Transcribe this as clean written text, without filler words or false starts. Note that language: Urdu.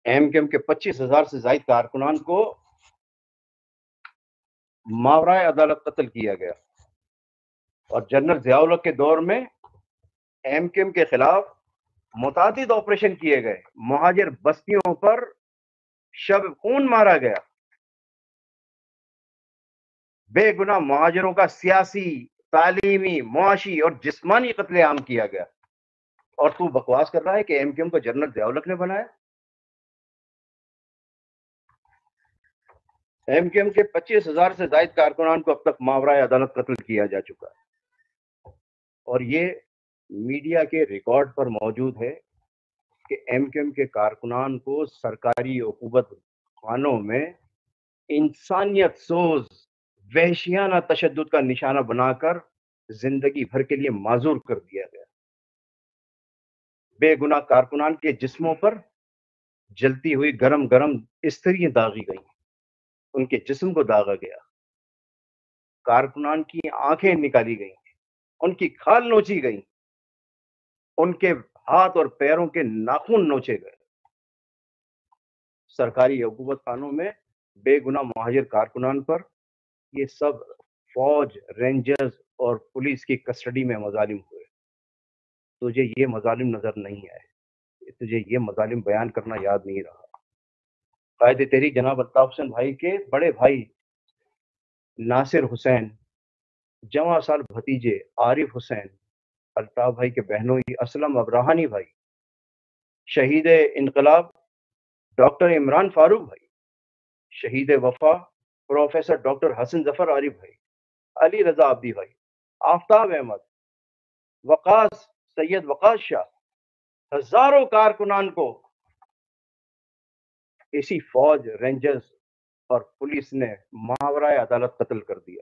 ایم کیو ایم کے 25,000 سے زائد کارکنان کو ماورائے عدالت قتل کیا گیا، اور جنرل ضیاء الحق کے دور میں ایم کیو ایم کے خلاف متعدد آپریشن کیے گئے، مہاجر بستیوں پر شب خون مارا گیا، بے گناہ مہاجروں کا سیاسی، تعلیمی، معاشی اور جسمانی قتل عام کیا گیا، اور تو بکواس کر رہا ہے کہ ایم کیو ایم کو جنرل ضیاء الحق نے بنایا؟ ایم کیو ایم کے 25,000 سے زائد کارکنان کو اب تک ماورائے عدالت قتل کیا جا چکا ہے، اور یہ میڈیا کے ریکارڈ پر موجود ہے کہ ایم کیو ایم کے کارکنان کو سرکاری عقوبت خانوں میں انسانیت سوز وحشیانہ تشدد کا نشانہ بنا کر زندگی بھر کے لیے معذور کر دیا گیا۔ بے گناہ کارکنان کے جسموں پر جلتی ہوئی گرم گرم استریاں داغی گئیں، ان کے جسم کو داغا گیا، کارکنان کی آنکھیں نکالی گئیں، ان کی کھال نوچی گئی، ان کے ہاتھ اور پیروں کے ناخن نوچے گئے۔ سرکاری عقوبت خانوں میں بے گناہ مہاجر کارکنان پر یہ سب فوج، رینجرز اور پولیس کی کسٹڈی میں مظالم ہوئے۔ تجھے یہ مظالم نظر نہیں آئے، تجھے یہ مظالم بیان کرنا یاد نہیں رہا۔ قائد تحریک جناب الطاف حسین بھائی کے بڑے بھائی ناصر حسین، جواں سال بھتیجے عارف حسین، الطاف بھائی کے بہنوئی اسلم ابراہانی بھائی، شہید انقلاب ڈاکٹر عمران فاروق بھائی، شہید وفا پروفیسر ڈاکٹر حسن ظفر عارف بھائی، علی رضا عبدی بھائی، آفتاب احمد، وقاص سید وقاص شاہ، ہزاروں کارکنان کو اسی فوج، رینجرز اور پولیس نے ماورائے عدالت قتل کر دیا۔